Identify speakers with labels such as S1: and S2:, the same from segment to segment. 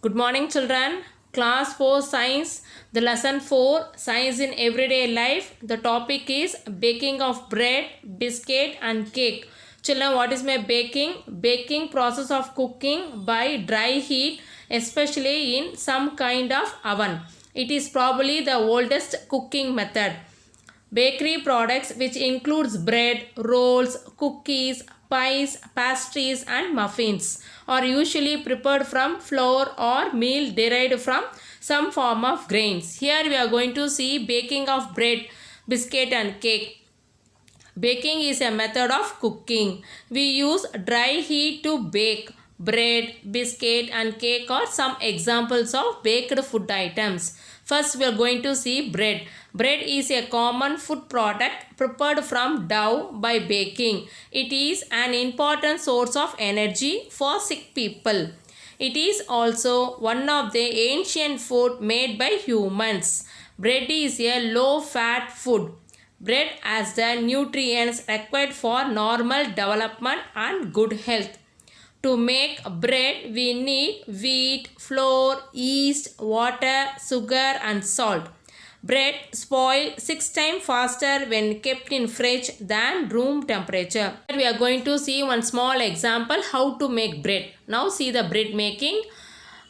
S1: Good morning, children. Class 4 Science. The lesson 4 Science in Everyday Life. The topic is baking of bread, biscuit, and cake. Children, what is my baking? Baking process of cooking by dry heat, especially in some kind of oven. It is probably the oldest cooking method. Bakery products, which includes bread, rolls, cookies, pies, pastries and muffins, are usually prepared from flour or meal derived from some form of grains. Here we are going to see baking of bread, biscuit and cake. Baking is a method of cooking. We use dry heat to bake. Bread, biscuit and cake are some examples of baked food items. First we are going to see bread. Bread is a common food product prepared from dough by baking. It is an important source of energy for sick people. It is also one of the ancient food made by humans. Bread is a low-fat food. Bread has the nutrients required for normal development and good health. To make bread, we need wheat, flour, yeast, water, sugar and salt. Bread spoils 6 times faster when kept in fridge than room temperature. We are going to see one small example how to make bread. Now see the bread making.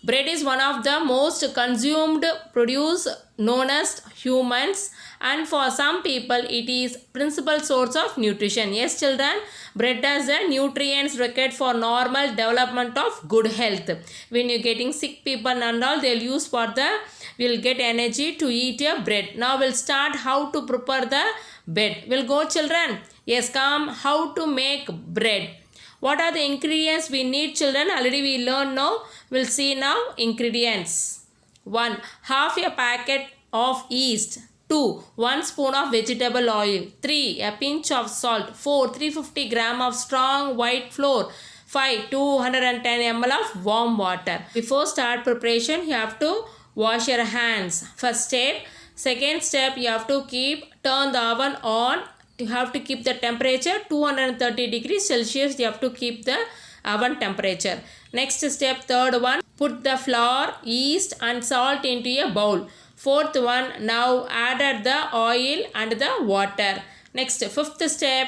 S1: Bread is one of the most consumed produce known as humans, and for some people it is principal source of nutrition. Yes children, bread has the nutrients required for normal development of good health. When you're getting sick people and all, they'll use for the, will get energy to eat a bread. Now we'll start how to prepare the bread. We'll go children. Yes, come, how to make bread. What are the ingredients we need children? Already we learned now. We'll see now ingredients. 1. Half a packet of yeast. 2. 1 spoon of vegetable oil. 3. A pinch of salt. 4. 350 gram of strong white flour. 5. 210 ml of warm water. Before start preparation, you have to wash your hands. First step. Second step, you have to turn the oven on. You have to keep the temperature 230 degrees Celsius. You have to keep the oven temperature. Next step, third one, put the flour, yeast and salt into a bowl. Fourth one, now added the oil and the water. Next, fifth step,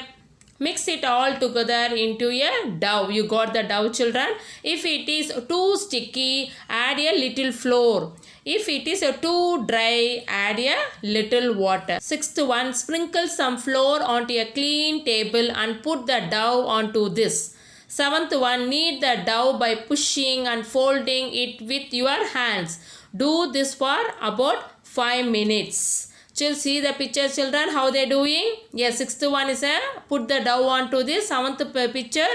S1: mix it all together into a dough. You got the dough children. If it is too sticky, add a little flour. If it is too dry, add a little water. Sixth one, sprinkle some flour onto a clean table and put the dough onto this. Seventh one, knead the dough by pushing and folding it with your hands. Do this for about 5 minutes. See the picture children, how they doing? Yes, sixth one is put the dough onto this. Seventh picture,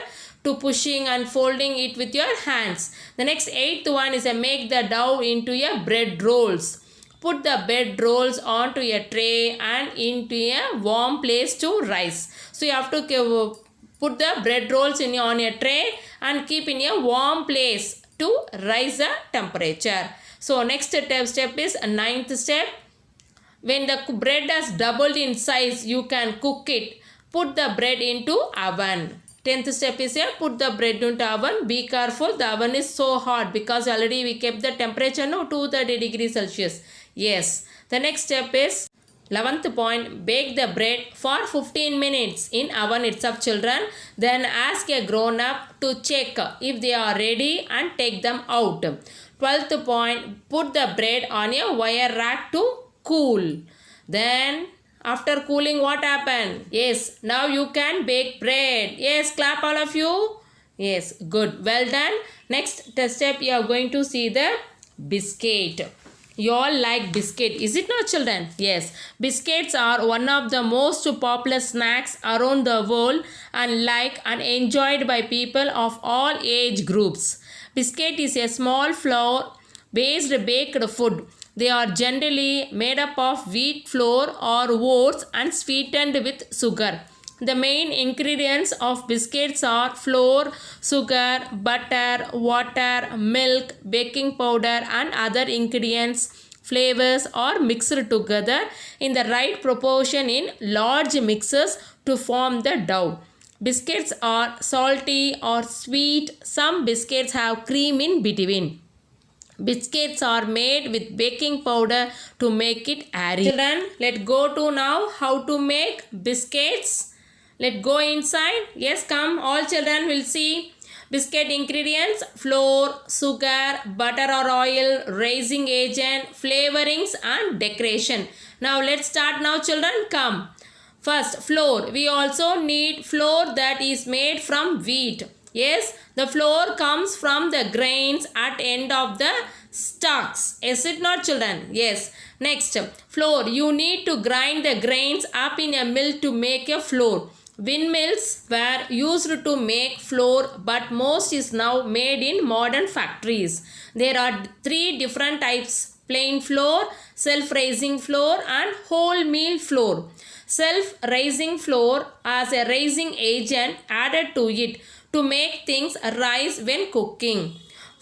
S1: to pushing and folding it with your hands. The next eighth one is make the dough into a bread rolls. Put the bread rolls onto a tray and into a warm place to rise. So you have to put the bread rolls on a tray and keep in a warm place to rise the temperature. So next step is ninth step. When the bread has doubled in size, you can cook it. Put the bread into oven. 10th step is put the bread into oven. Be careful, the oven is so hot because already we kept the temperature now 230 degrees Celsius. Yes. The next step is 11th point, bake the bread for 15 minutes in oven itself children. Then ask a grown up to check if they are ready and take them out. 12th point, put the bread on a wire rack to cool. Then after cooling, what happened? Yes, now you can bake bread. Yes, clap all of you. Yes, good. Well done. Next step, you are going to see the biscuit. You all like biscuit, is it not children? Yes, biscuits are one of the most popular snacks around the world and liked and enjoyed by people of all age groups. Biscuit is a small flour-based baked food. They are generally made up of wheat flour or oats and sweetened with sugar. The main ingredients of biscuits are flour, sugar, butter, water, milk, baking powder and other ingredients. Flavors are mixed together in the right proportion in large mixes to form the dough. Biscuits are salty or sweet. Some biscuits have cream in between. Biscuits are made with baking powder to make it airy. Children, let's go to now how to make biscuits. Let's go inside. Yes, come. All children will see. Biscuit ingredients: flour, sugar, butter or oil, raising agent, flavorings and decoration. Now let's start now children. Come. First, flour. We also need flour that is made from wheat. Yes, the flour comes from the grains at end of the stalks. Is it not children? Yes. Next, flour. You need to grind the grains up in a mill to make a flour. Windmills were used to make flour, but most is now made in modern factories. There are three different types: plain flour, self-raising flour and wholemeal flour. Self-raising flour has a raising agent added to it to make things rise when cooking.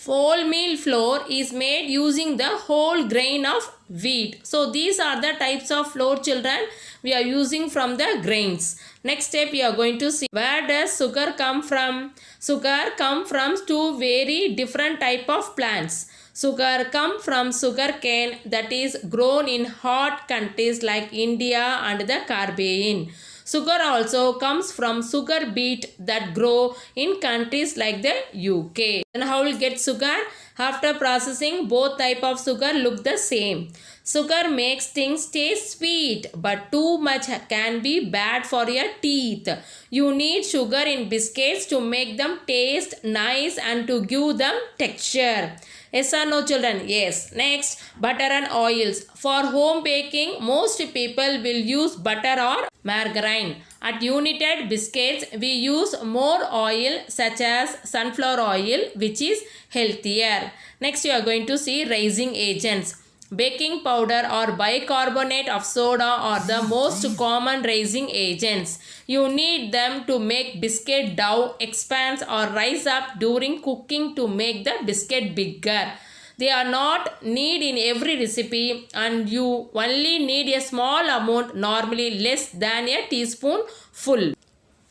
S1: Wholemeal flour is made using the whole grain of wheat. So these are the types of flour children we are using from the grains. Next step we are going to see, where does sugar come from? Sugar come from two very different type of plants. Sugar come from sugar cane that is grown in hot countries like India and the Caribbean. Sugar also comes from sugar beet that grow in countries like the UK. And how will get sugar? After processing, both type of sugar look the same. Sugar makes things taste sweet, but too much can be bad for your teeth. You need sugar in biscuits to make them taste nice and to give them texture. Yes or no children? Yes. Next, butter and oils. For home baking, most people will use butter or margarine. At United Biscuits, we use more oil such as sunflower oil, which is healthier. Next, you are going to see raising agents. Baking powder or bicarbonate of soda are the most common raising agents. You need them to make biscuit dough expand or rise up during cooking to make the biscuit bigger. They are not need in every recipe and you only need a small amount, normally less than a teaspoon full.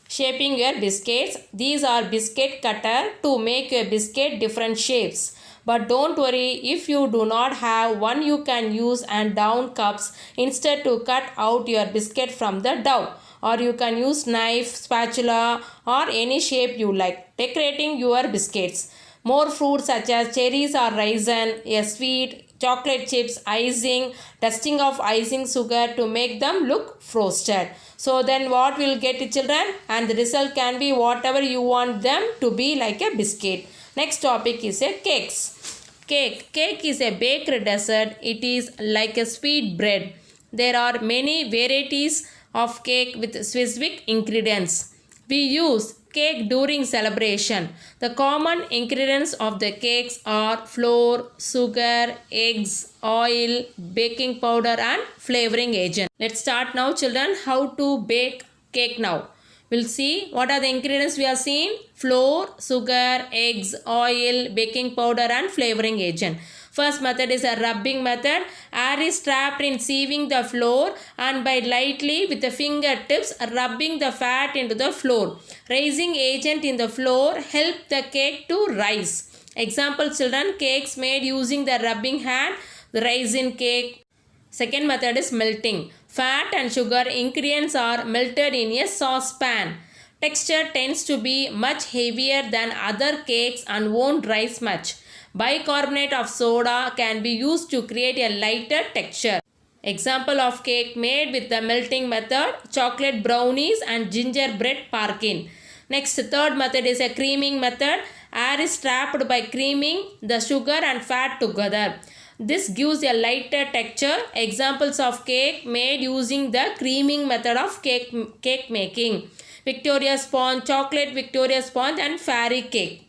S1: Shaping your biscuits. These are biscuit cutter to make your biscuit different shapes. But don't worry, if you do not have one, you can use and down cups instead to cut out your biscuit from the dough. Or you can use knife, spatula or any shape you like. Decorating your biscuits. More fruits such as cherries or raisin, a sweet, chocolate chips, icing, dusting of icing sugar to make them look frosted. So then what will get children? And the result can be whatever you want them to be like a biscuit. Next topic is a cakes. Cake. Cake is a baked dessert. It is like a sweet bread. There are many varieties of cake with specific ingredients. We use cake during celebration. The common ingredients of the cakes are flour, sugar, eggs, oil, baking powder and flavoring agent. Let's start now children how to bake cake now. We'll see what are the ingredients we are seeing. Flour, sugar, eggs, oil, baking powder and flavoring agent. First method is a rubbing method. Air is trapped in sieving the flour and by lightly with the fingertips rubbing the fat into the flour. Raising agent in the flour help the cake to rise. Example children, cakes made using the rubbing hand, the raisin cake. Second method is melting. Fat and sugar ingredients are melted in a saucepan. Texture tends to be much heavier than other cakes and won't rise much. Bicarbonate of soda can be used to create a lighter texture. Example of cake made with the melting method, chocolate brownies and gingerbread parkin. Next, third method is a creaming method. Air is trapped by creaming the sugar and fat together. This gives a lighter texture. Examples of cake made using the creaming method of cake making. Victoria sponge, chocolate Victoria sponge and fairy cake.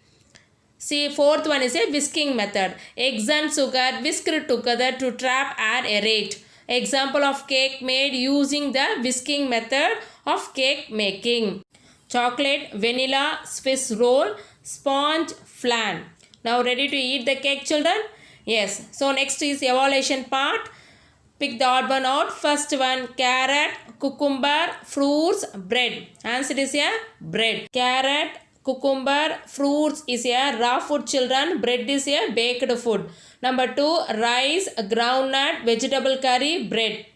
S1: See, fourth one is a whisking method. Eggs and sugar whisked together to trap and aerate. Example of cake made using the whisking method of cake making. Chocolate, vanilla, Swiss roll, sponge, flan. Now ready to eat the cake children? Yes. So next is evaluation part. Pick the odd one out. First one, carrot, cucumber, fruits, bread. Answer is a bread. Carrot, cucumber. Fruits is a raw food, children. Bread is a baked food. Number 2, rice, groundnut, vegetable curry, bread.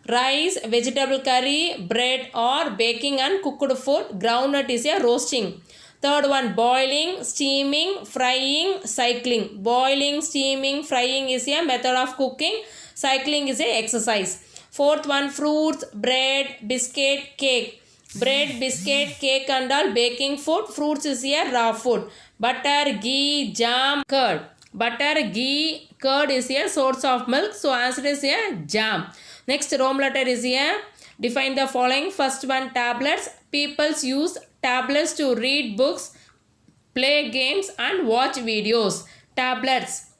S1: Rice, vegetable curry, bread or baking and cooked food. Groundnut is a roasting. Third one, boiling, steaming, frying, cycling. Boiling, steaming, frying is a method of cooking. Cycling is a exercise. Fourth one, fruits, bread, biscuit, cake. Bread, biscuit, cake and all baking food. Fruits is a raw food. Butter, ghee, jam, curd. Butter, ghee, curd is a source of milk. So answer is a jam. Next Rome letter is a define the following. First one, tablets. People use tablets to read books, play games and watch videos. Tablets.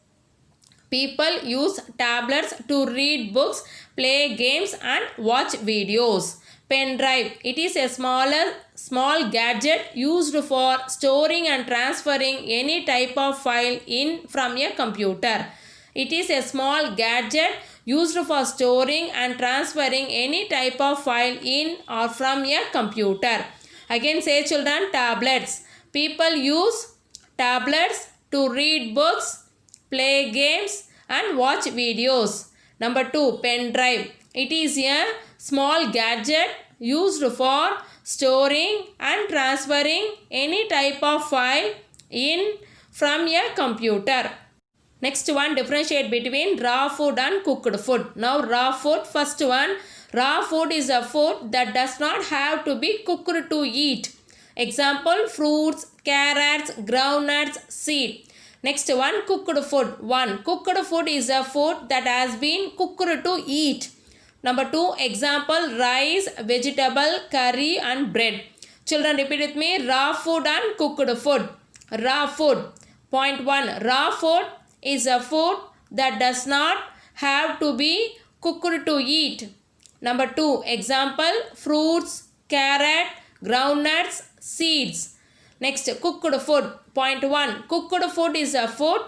S1: People use tablets to read books, play games and watch videos. Pen drive. It is a small gadget used for storing and transferring any type of file in from a computer. It is a small gadget used for storing and transferring any type of file in or from a computer. Again say children, tablets. People use tablets to read books, play games and watch videos. Number 2, pen drive. It is a small gadget used for storing and transferring any type of file in from a computer. Next one, differentiate between raw food and cooked food. Now raw food, first one, raw food is a food that does not have to be cooked to eat. Example, fruits, carrots, groundnuts, seed. Next one, cooked food. 1. Cooked food is a food that has been cooked to eat. Number 2, example, rice, vegetable, curry and bread. Children repeat with me, raw food and cooked food. Raw food. Point 1, raw food is a food that does not have to be cooked to eat. Number 2, example, fruits, carrot, groundnuts, seeds. Next, cooked food. Point 1, cooked food is a food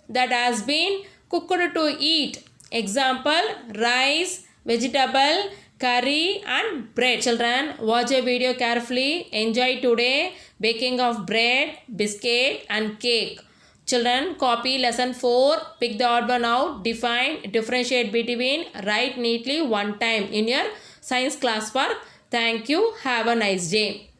S1: that has been cooked to eat. Example, rice, vegetable, curry and bread. Children, watch a video carefully. Enjoy today baking of bread, biscuit and cake. Children, copy lesson 4. Pick the odd one out. Define, differentiate between. Write neatly one time in your science class work. Thank you. Have a nice day.